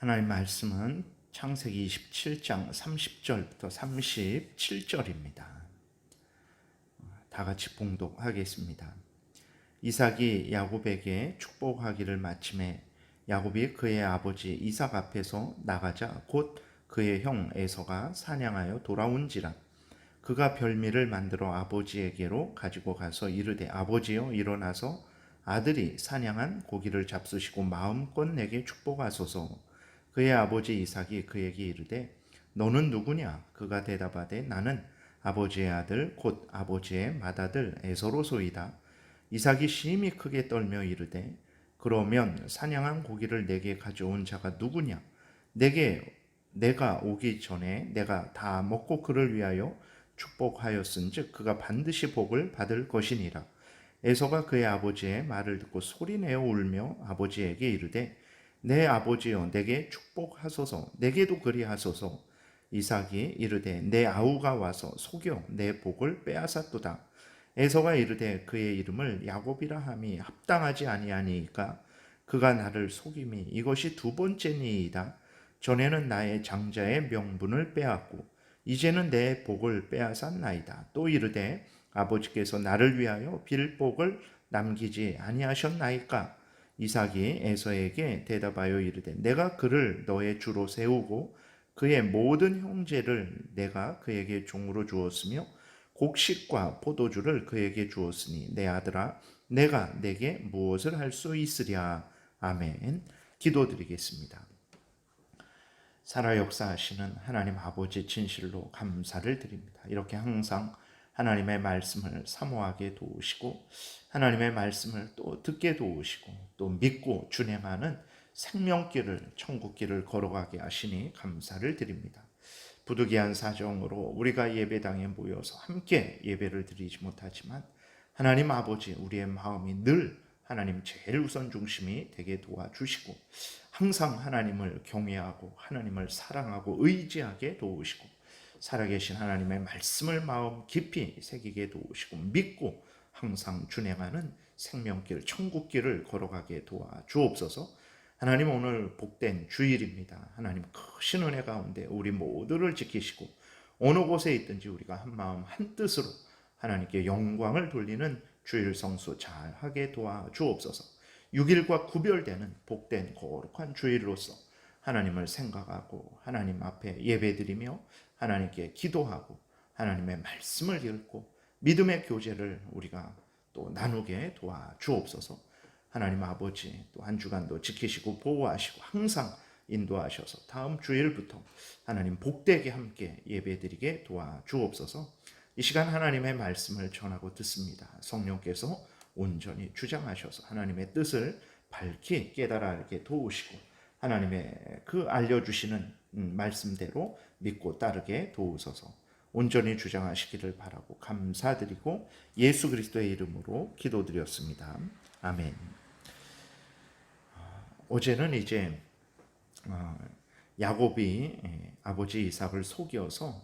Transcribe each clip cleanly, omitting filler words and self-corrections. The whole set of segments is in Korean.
하나님 말씀은 창세기 27장 30절부터 37절입니다. 다 같이 봉독하겠습니다. 이삭이 야곱에게 축복하기를 마침에 야곱이 그의 아버지 이삭 앞에서 나가자 곧 그의 형 에서가 사냥하여 돌아온지라. 그가 별미를 만들어 아버지에게로 가지고 가서 이르되 아버지여 일어나서 아들이 사냥한 고기를 잡수시고 마음껏 내게 축복하소서. 그의 아버지 이삭이 그에게 이르되 너는 누구냐? 그가 대답하되 나는 아버지의 아들 곧 아버지의 맏아들 에서로소이다. 이삭이 심히 크게 떨며 이르되 그러면 사냥한 고기를 내게 가져온 자가 누구냐? 내가 오기 전에 내가 다 먹고 그를 위하여 축복하였은즉 그가 반드시 복을 받을 것이니라. 에서가 그의 아버지의 말을 듣고 소리내어 울며 아버지에게 이르되 내 아버지여 내게 축복하소서. 내게도 그리하소서. 이삭이 이르되 내 아우가 와서 속여 내 복을 빼앗았도다. 에서가 이르되 그의 이름을 야곱이라 함이 합당하지 아니하니까 그가 나를 속임이 이것이 두 번째니이다. 전에는 나의 장자의 명분을 빼앗고 이제는 내 복을 빼앗았나이다. 또 이르되 아버지께서 나를 위하여 빌 복을 남기지 아니하셨나이까. 이삭이 에서에게 대답하여 이르되 내가 그를 너의 주로 세우고 그의 모든 형제를 내가 그에게 종으로 주었으며 곡식과 포도주를 그에게 주었으니 내 아들아 내가 내게 무엇을 할 수 있으랴. 아멘. 기도드리겠습니다. 살아 역사하시는 하나님 아버지 진실로 감사를 드립니다. 이렇게 항상 하나님의 말씀을 사모하게 도우시고 하나님의 말씀을 또 듣게 도우시고 또 믿고 준행하는 생명길을 천국길을 걸어가게 하시니 감사를 드립니다. 부득이한 사정으로 우리가 예배당에 모여서 함께 예배를 드리지 못하지만 하나님 아버지 우리의 마음이 늘 하나님 제일 우선 중심이 되게 도와주시고 항상 하나님을 경외하고 하나님을 사랑하고 의지하게 도우시고 살아계신 하나님의 말씀을 마음 깊이 새기게 도우시고 믿고 항상 준행하는 생명길 천국길을 걸어가게 도와주옵소서. 하나님 오늘 복된 주일입니다. 하나님 크신 은혜 가운데 우리 모두를 지키시고 어느 곳에 있든지 우리가 한 마음 한 뜻으로 하나님께 영광을 돌리는 주일 성수 잘하게 도와주옵소서. 6일과 구별되는 복된 거룩한 주일로서 하나님을 생각하고 하나님 앞에 예배드리며 하나님께 기도하고 하나님의 말씀을 읽고 믿음의 교제를 우리가 또 나누게 도와주옵소서. 하나님 아버지 또 한 주간도 지키시고 보호하시고 항상 인도하셔서 다음 주일부터 하나님 복되게 함께 예배드리게 도와주옵소서. 이 시간 하나님의 말씀을 전하고 듣습니다. 성령께서 온전히 주장하셔서 하나님의 뜻을 밝히 깨달아 알게 도우시고 하나님의 그 알려주시는 말씀대로 믿고 따르게 도우소서. 온전히 주장하시기를 바라고 감사드리고 예수 그리스도의 이름으로 기도드렸습니다. 아멘. 어제는 이제 야곱이 아버지 이삭을 속여서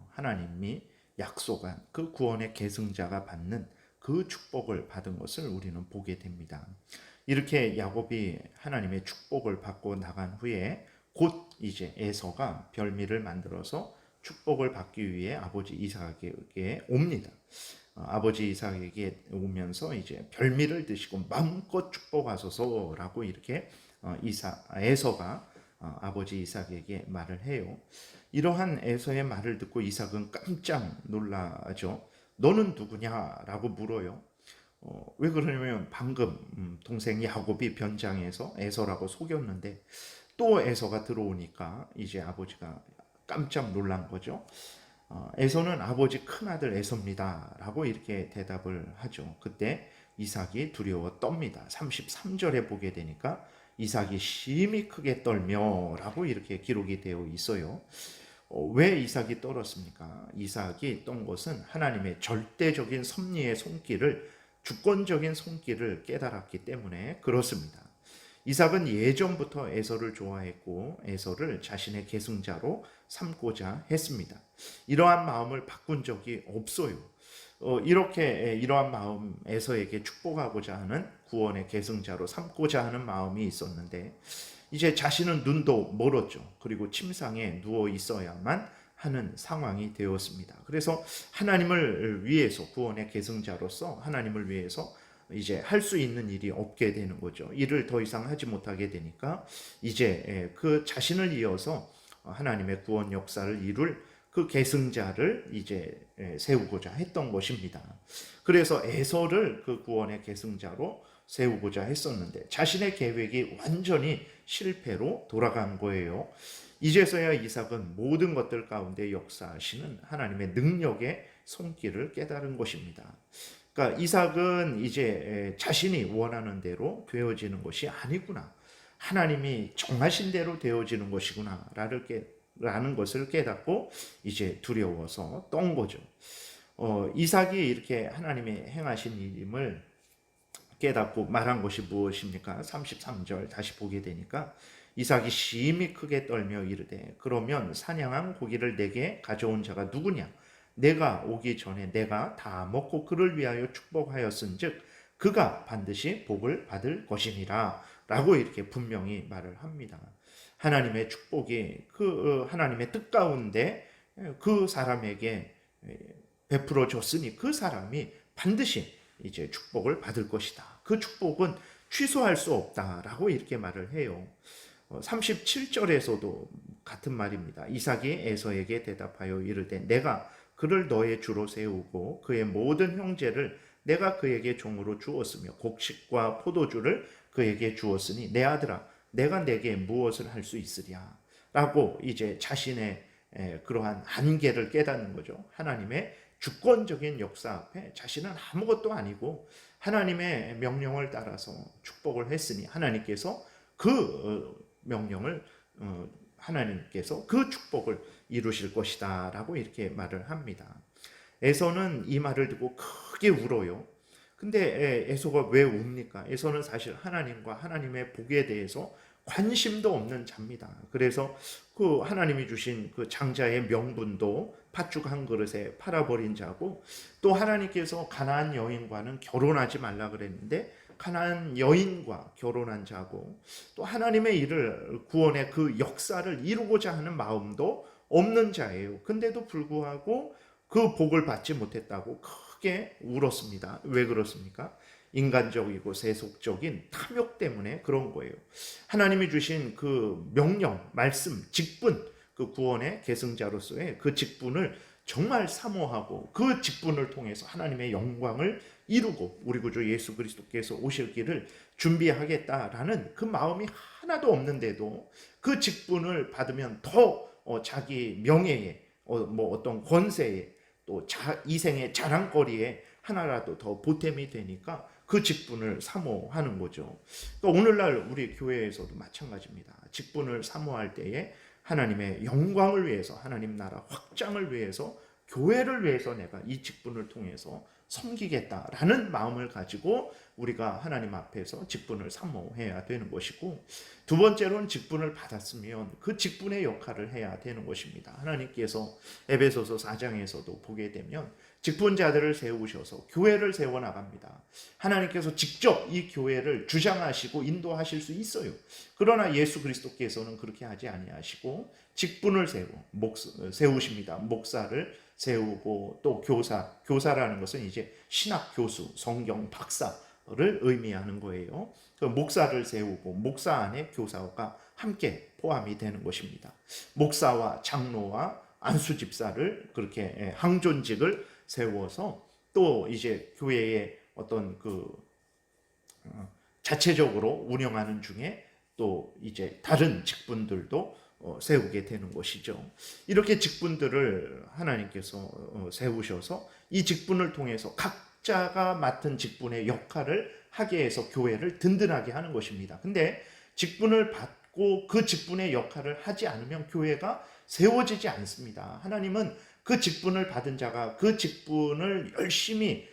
하나님이 약속한 그 구원의 계승자가 받는 그 축복을 받은 것을 우리는 보게 됩니다. 이렇게 야곱이 하나님의 축복을 받고 나간 후에 곧 이제 에서가 별미를 만들어서 축복을 받기 위해 아버지 이삭에게 옵니다. 아버지 이삭에게 오면서 이제 별미를 드시고 마음껏 축복하소서라고 이렇게 에서가 아버지 이삭에게 말을 해요. 이러한 에서의 말을 듣고 이삭은 깜짝 놀라죠. 너는 누구냐라고 물어요. 왜 그러냐면 방금 동생 야곱이 변장해서 에서라고 속였는데 또 에서가 들어오니까 이제 아버지가 깜짝 놀란 거죠. 에서는 아버지 큰아들 에서입니다 라고 이렇게 대답을 하죠. 그때 이삭이 두려워 떱니다. 33절에 보게 되니까 이삭이 심히 크게 떨며 라고 이렇게 기록이 되어 있어요. 왜 이삭이 떨었습니까? 이삭이 떤 것은 하나님의 절대적인 섭리의 손길을 주권적인 손길을 깨달았기 때문에 그렇습니다. 이삭은 예전부터 에서를 좋아했고 에서를 자신의 계승자로 삼고자 했습니다. 이러한 마음을 바꾼 적이 없어요. 이러한 마음 에서에게 축복하고자 하는 구원의 계승자로 삼고자 하는 마음이 있었는데 이제 자신은 눈도 멀었죠. 그리고 침상에 누워 있어야만 하는 상황이 되었습니다. 그래서 하나님을 위해서, 구원의 계승자로서 하나님을 위해서 이제 할 수 있는 일이 없게 되는 거죠. 일을 더 이상 하지 못하게 되니까 이제 그 자신을 이어서 하나님의 구원 역사를 이룰 그 계승자를 이제 세우고자 했던 것입니다. 그래서 에서를 그 구원의 계승자로 세우고자 했었는데 자신의 계획이 완전히 실패로 돌아간 거예요. 이제서야 이삭은 모든 것들 가운데 역사하시는 하나님의 능력의 손길을 깨달은 것입니다. 그러니까 이삭은 이제 자신이 원하는 대로 되어지는 것이 아니구나, 하나님이 정하신 대로 되어지는 것이구나 라는 것을 깨닫고 이제 두려워서 떤 거죠. 이삭이 이렇게 하나님이 행하신 일임을 깨닫고 말한 것이 무엇입니까? 33절 다시 보게 되니까 이삭이 심히 크게 떨며 이르되 그러면 사냥한 고기를 내게 가져온 자가 누구냐? 내가 오기 전에 내가 다 먹고 그를 위하여 축복하였은즉 그가 반드시 복을 받을 것이니라 라고 이렇게 분명히 말을 합니다. 하나님의 축복이 그 하나님의 뜻 가운데 그 사람에게 베풀어 줬으니 그 사람이 반드시 이제 축복을 받을 것이다. 그 축복은 취소할 수 없다라고 이렇게 말을 해요. 37절에서도 같은 말입니다. 이삭이 에서에게 대답하여 이르되 내가 그를 너의 주로 세우고 그의 모든 형제를 내가 그에게 종으로 주었으며 곡식과 포도주를 그에게 주었으니 내 아들아 내가 내게 무엇을 할 수 있으랴 라고 이제 자신의 그러한 한계를 깨닫는 거죠. 하나님의 주권적인 역사 앞에 자신은 아무것도 아니고 하나님의 명령을 따라서 축복을 했으니 하나님께서 그 명령을 하나님께서 그 축복을 이루실 것이다 라고 이렇게 말을 합니다. 에서는 이 말을 듣고 크게 울어요. 근데 에서가 왜 웁니까? 에서는 사실 하나님과 하나님의 복에 대해서 관심도 없는 자입니다. 그래서 그 하나님이 주신 그 장자의 명분도 팥죽 한 그릇에 팔아버린 자고, 또 하나님께서 가나안 여인과는 결혼하지 말라 그랬는데 가나안 여인과 결혼한 자고, 또 하나님의 일을 구원의 그 역사를 이루고자 하는 마음도 없는 자예요. 근데도 불구하고 그 복을 받지 못했다고 크게 울었습니다. 왜 그렇습니까? 인간적이고 세속적인 탐욕 때문에 그런 거예요. 하나님이 주신 그 명령, 말씀, 직분, 그 구원의 계승자로서의 그 직분을 정말 사모하고 그 직분을 통해서 하나님의 영광을 이루고 우리 구주 예수 그리스도께서 오실 길을 준비하겠다라는 그 마음이 하나도 없는데도 그 직분을 받으면 더 자기 명예에 어떤 권세에 또 이생의 자랑거리에 하나라도 더 보탬이 되니까 그 직분을 사모하는 거죠. 그러니까 오늘날 우리 교회에서도 마찬가지입니다. 직분을 사모할 때에 하나님의 영광을 위해서, 하나님 나라 확장을 위해서, 교회를 위해서 내가 이 직분을 통해서 섬기겠다라는 마음을 가지고 우리가 하나님 앞에서 직분을 사모해야 되는 것이고, 두 번째로는 직분을 받았으면 그 직분의 역할을 해야 되는 것입니다. 하나님께서 에베소서 4장에서도 보게 되면 직분자들을 세우셔서 교회를 세워나갑니다. 하나님께서 직접 이 교회를 주장하시고 인도하실 수 있어요. 그러나 예수 그리스도께서는 그렇게 하지 아니하시고 직분을 세우십니다. 목사를 세우고 또 교사라는 것은 이제 신학 교수, 성경 박사를 의미하는 거예요. 그 목사를 세우고 목사 안에 교사가 함께 포함이 되는 것입니다. 목사와 장로와 안수 집사를 그렇게 항존직을 세워서 또 이제 교회의 어떤 그 자체적으로 운영하는 중에 또 이제 다른 직분들도 세우게 되는 것이죠. 이렇게 직분들을 하나님께서 세우셔서 이 직분을 통해서 각자가 맡은 직분의 역할을 하게 해서 교회를 든든하게 하는 것입니다. 근데 직분을 받고 그 직분의 역할을 하지 않으면 교회가 세워지지 않습니다. 하나님은 그 직분을 받은 자가 그 직분을 열심히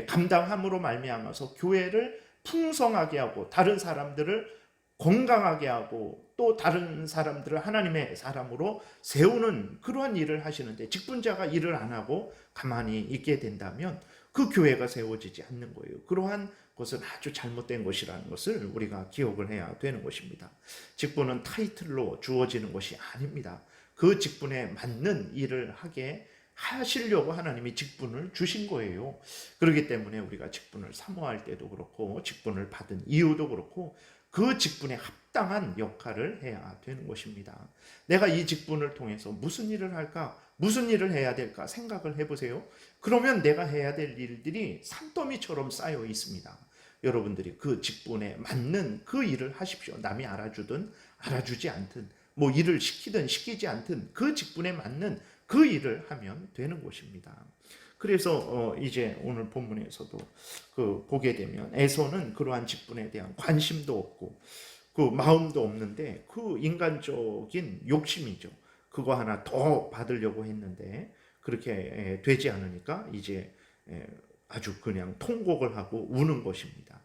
감당함으로 말미암아서 교회를 풍성하게 하고 다른 사람들을 건강하게 하고 또 다른 사람들을 하나님의 사람으로 세우는 그러한 일을 하시는데, 직분자가 일을 안 하고 가만히 있게 된다면 그 교회가 세워지지 않는 거예요. 그러한 그것은 아주 잘못된 것이라는 것을 우리가 기억을 해야 되는 것입니다. 직분은 타이틀로 주어지는 것이 아닙니다. 그 직분에 맞는 일을 하게 하시려고 하나님이 직분을 주신 거예요. 그렇기 때문에 우리가 직분을 사모할 때도 그렇고 직분을 받은 이유도 그렇고 그 직분에 합당한 역할을 해야 되는 것입니다. 내가 이 직분을 통해서 무슨 일을 할까? 무슨 일을 해야 될까? 생각을 해보세요. 그러면 내가 해야 될 일들이 산더미처럼 쌓여 있습니다. 여러분들이 그 직분에 맞는 그 일을 하십시오. 남이 알아주든 알아주지 않든 뭐 일을 시키든 시키지 않든 그 직분에 맞는 그 일을 하면 되는 것입니다. 그래서 이제 오늘 본문에서도 그 보게 되면 에서는 그러한 직분에 대한 관심도 없고 그 마음도 없는데 그 인간적인 욕심이죠. 그거 하나 더 받으려고 했는데 그렇게 되지 않으니까 이제 아주 그냥 통곡을 하고 우는 것입니다.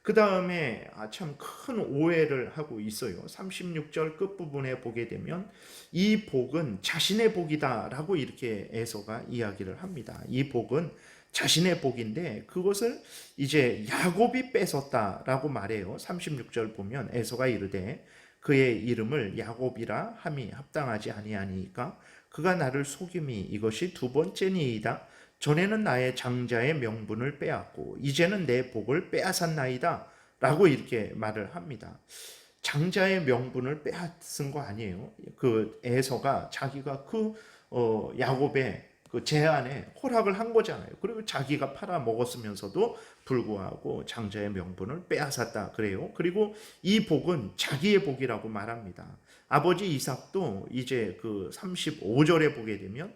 그 다음에 참 큰 오해를 하고 있어요. 36절 끝부분에 보게 되면 이 복은 자신의 복이다라고 이렇게 에서가 이야기를 합니다. 이 복은 자신의 복인데 그것을 이제 야곱이 뺏었다라고 말해요. 36절 보면 에서가 이르되 그의 이름을 야곱이라 함이 합당하지 아니하니까 그가 나를 속임이 이것이 두 번째니이다. 전에는 나의 장자의 명분을 빼앗고 이제는 내 복을 빼앗았나이다 라고 이렇게 말을 합니다. 장자의 명분을 빼앗은 거 아니에요. 그 에서가 자기가 그 야곱의 그 제안에 허락을 한 거잖아요. 그리고 자기가 팔아 먹었으면서도 불구하고 장자의 명분을 빼앗았다 그래요. 그리고 이 복은 자기의 복이라고 말합니다. 아버지 이삭도 이제 그 35절에 보게 되면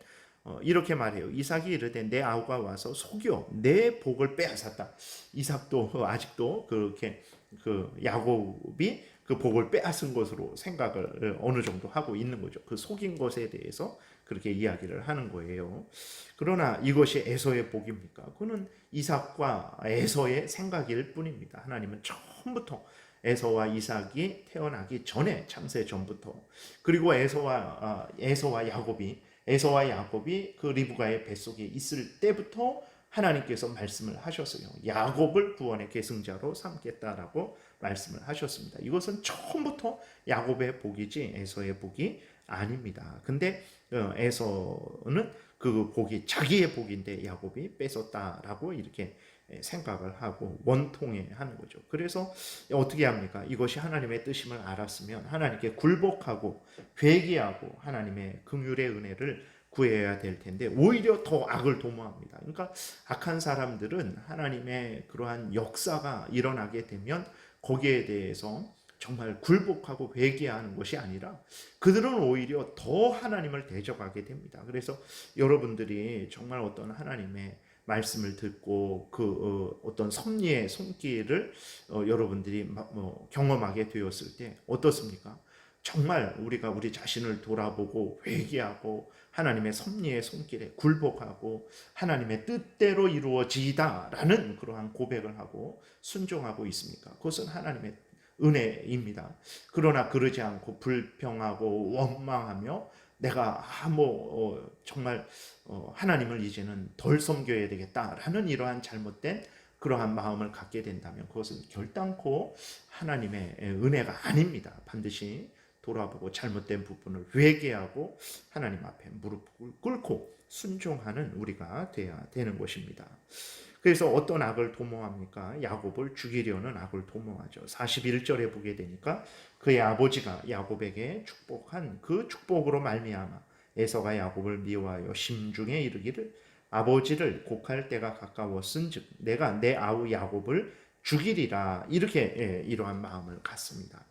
이렇게 말해요. 이삭이 이르되 내 아우가 와서 속여 내 복을 빼앗았다. 이삭도 아직도 그렇게 그 야곱이 그 복을 빼앗은 것으로 생각을 어느 정도 하고 있는 거죠. 그 속인 것에 대해서 그렇게 이야기를 하는 거예요. 그러나 이것이 에서의 복입니까? 그는 이삭과 에서의 생각일 뿐입니다. 하나님은 처음부터 에서와 이삭이 태어나기 전에 창세 전부터 그리고 에서와 야곱이 그 리브가의 뱃속에 있을 때부터 하나님께서 말씀을 하셨어요. 야곱을 구원의 계승자로 삼겠다라고 말씀을 하셨습니다. 이것은 처음부터 야곱의 복이지 에서의 복이 아닙니다. 근데 에서는 그 복이 자기의 복인데 야곱이 뺏었다라고 이렇게 생각을 하고 원통해하는 거죠. 그래서 어떻게 합니까? 이것이 하나님의 뜻임을 알았으면 하나님께 굴복하고 회개하고 하나님의 긍휼의 은혜를 구해야 될 텐데 오히려 더 악을 도모합니다. 그러니까 악한 사람들은 하나님의 그러한 역사가 일어나게 되면 거기에 대해서 정말 굴복하고 회개하는 것이 아니라 그들은 오히려 더 하나님을 대적하게 됩니다. 그래서 여러분들이 정말 어떤 하나님의 말씀을 듣고 그 어떤 섭리의 손길을 여러분들이 경험하게 되었을 때 어떻습니까? 정말 우리가 우리 자신을 돌아보고 회개하고 하나님의 섭리의 손길에 굴복하고 하나님의 뜻대로 이루어지다라는 그러한 고백을 하고 순종하고 있습니까? 그것은 하나님의 은혜입니다. 그러나 그러지 않고 불평하고 원망하며 내가 정말 하나님을 이제는 덜 섬겨야 되겠다라는 이러한 잘못된 그러한 마음을 갖게 된다면 그것은 결단코 하나님의 은혜가 아닙니다. 반드시 돌아보고 잘못된 부분을 회개하고 하나님 앞에 무릎을 꿇고 순종하는 우리가 돼야 되는 것입니다. 그래서 어떤 악을 도모합니까? 야곱을 죽이려는 악을 도모하죠. 41절에 보게 되니까 그의 아버지가 야곱에게 축복한 그 축복으로 말미암아 에서가 야곱을 미워하여 심중에 이르기를 아버지를 곡할 때가 가까웠은즉 내가 내 아우 야곱을 죽이리라 이렇게 이러한 마음을 갖습니다.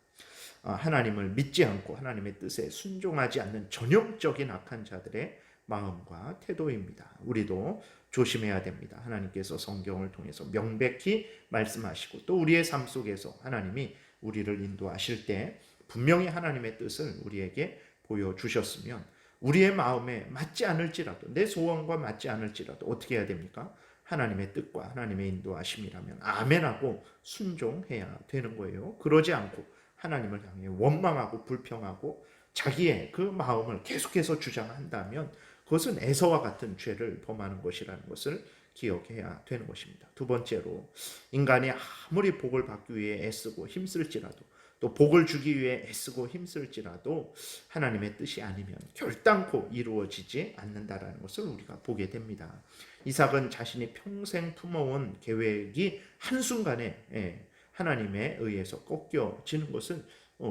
하나님을 믿지 않고 하나님의 뜻에 순종하지 않는 전형적인 악한 자들의 마음과 태도입니다. 우리도 조심해야 됩니다. 하나님께서 성경을 통해서 명백히 말씀하시고 또 우리의 삶 속에서 하나님이 우리를 인도하실 때 분명히 하나님의 뜻을 우리에게 보여주셨으면 우리의 마음에 맞지 않을지라도 내 소원과 맞지 않을지라도 어떻게 해야 됩니까? 하나님의 뜻과 하나님의 인도하심이라면 아멘하고 순종해야 되는 거예요. 그러지 않고 하나님을 향해 원망하고 불평하고 자기의 그 마음을 계속해서 주장한다면 그것은 에서와 같은 죄를 범하는 것이라는 것을 기억해야 되는 것입니다. 두 번째로 인간이 아무리 복을 받기 위해 애쓰고 힘쓸지라도 또 복을 주기 위해 애쓰고 힘쓸지라도 하나님의 뜻이 아니면 결단코 이루어지지 않는다라는 것을 우리가 보게 됩니다. 이삭은 자신이 평생 품어온 계획이 한순간에 하나님에 의해서 꺾여지는 것을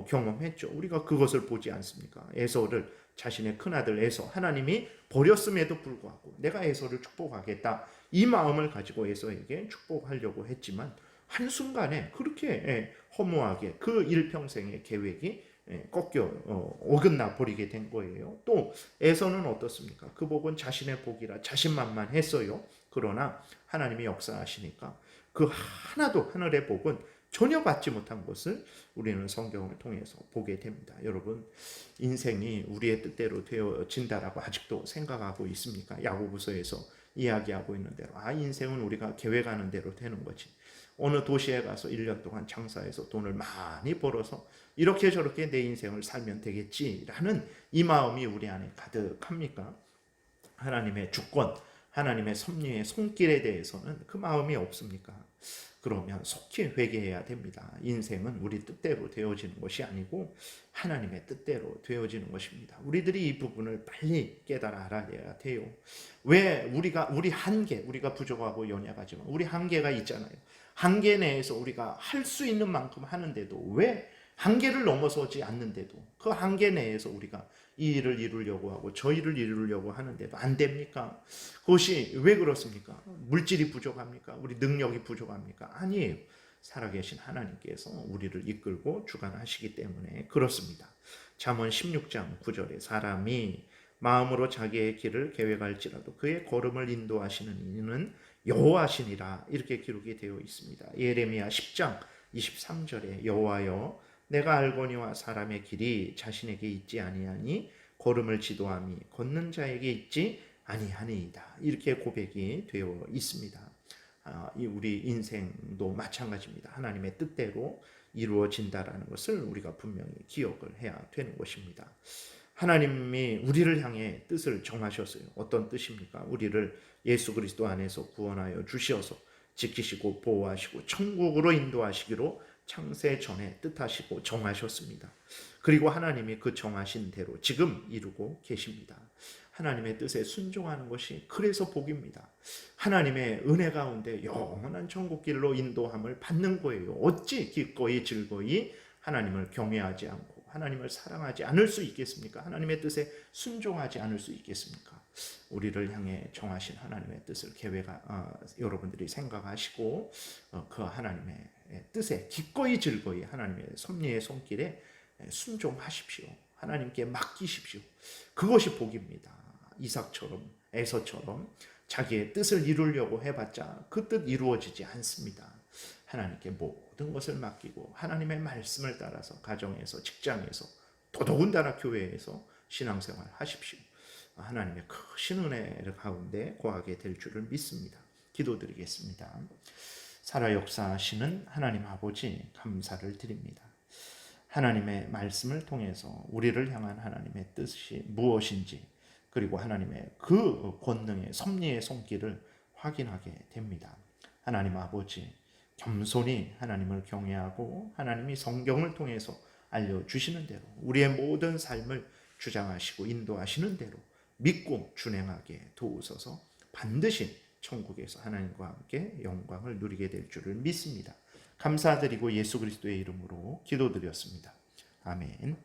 경험했죠. 우리가 그것을 보지 않습니까? 에서를 자신의 큰아들 에서 하나님이 버렸음에도 불구하고 내가 에서를 축복하겠다 이 마음을 가지고 에서에게 축복하려고 했지만 한순간에 그렇게 허무하게 그 일평생의 계획이 꺾여 어긋나 버리게 된 거예요. 또 에서는 어떻습니까? 그 복은 자신의 복이라 자신만만했어요. 그러나 하나님이 역사하시니까 그 하나도 하늘의 복은 전혀 받지 못한 것을 우리는 성경을 통해서 보게 됩니다. 여러분, 인생이 우리의 뜻대로 되어진다라고 아직도 생각하고 있습니까? 야고보서에서 이야기하고 있는 대로 인생은 우리가 계획하는 대로 되는 거지. 어느 도시에 가서 1년 동안 장사해서 돈을 많이 벌어서 이렇게 저렇게 내 인생을 살면 되겠지라는 이 마음이 우리 안에 가득합니까? 하나님의 주권, 하나님의 섭리의 손길에 대해서는 그 마음이 없습니까? 그러면 속히 회개해야 됩니다. 인생은 우리 뜻대로 되어지는 것이 아니고 하나님의 뜻대로 되어지는 것입니다. 우리들이 이 부분을 빨리 깨달아 알아야 돼요. 왜 우리 한계, 우리가 부족하고 연약하지만 우리 한계가 있잖아요. 한계 내에서 우리가 할 수 있는 만큼 하는데도 왜 한계를 넘어서지 않는데도 그 한계 내에서 우리가 이 일을 이루려고 하고 저 일을 이루려고 하는데도 안 됩니까? 그것이 왜 그렇습니까? 물질이 부족합니까? 우리 능력이 부족합니까? 아니에요. 살아계신 하나님께서 우리를 이끌고 주관하시기 때문에 그렇습니다. 잠언 16장 9절에 사람이 마음으로 자기의 길을 계획할지라도 그의 걸음을 인도하시는 이는 여호와시니라 이렇게 기록이 되어 있습니다. 예레미야 10장 23절에 여호와여 내가 알거니와 사람의 길이 자신에게 있지 아니하니 걸음을 지도함이 걷는 자에게 있지 아니하니이다. 이렇게 고백이 되어 있습니다. 우리 인생도 마찬가지입니다. 하나님의 뜻대로 이루어진다라는 것을 우리가 분명히 기억을 해야 되는 것입니다. 하나님이 우리를 향해 뜻을 정하셨어요. 어떤 뜻입니까? 우리를 예수 그리스도 안에서 구원하여 주시어서 지키시고 보호하시고 천국으로 인도하시기로 창세 전에 뜻하시고 정하셨습니다. 그리고 하나님이 그 정하신 대로 지금 이루고 계십니다. 하나님의 뜻에 순종하는 것이 그래서 복입니다. 하나님의 은혜 가운데 영원한 천국길로 인도함을 받는 거예요. 어찌 기꺼이 즐거이 하나님을 경외하지 않고 하나님을 사랑하지 않을 수 있겠습니까? 하나님의 뜻에 순종하지 않을 수 있겠습니까? 우리를 향해 정하신 하나님의 뜻을 여러분들이 생각하시고 그 하나님의 뜻에 기꺼이 즐거이 하나님의 섭리의 손길에 순종하십시오. 하나님께 맡기십시오. 그것이 복입니다. 이삭처럼 에서처럼 자기의 뜻을 이루려고 해봤자 그 뜻 이루어지지 않습니다. 하나님께 모든 것을 맡기고 하나님의 말씀을 따라서 가정에서 직장에서 더더군다나 교회에서 신앙생활 하십시오. 하나님의 크신 은혜 가운데 거하게 될 줄을 믿습니다. 기도드리겠습니다. 살아 역사하시는 하나님 아버지 감사를 드립니다. 하나님의 말씀을 통해서 우리를 향한 하나님의 뜻이 무엇인지 그리고 하나님의 그 권능의 섭리의 손길을 확인하게 됩니다. 하나님 아버지 겸손히 하나님을 경외하고 하나님이 성경을 통해서 알려주시는 대로 우리의 모든 삶을 주장하시고 인도하시는 대로 믿고 준행하게 도우소서. 반드시 천국에서 하나님과 함께 영광을 누리게 될 줄을 믿습니다. 감사드리고 예수 그리스도의 이름으로 기도드렸습니다. 아멘.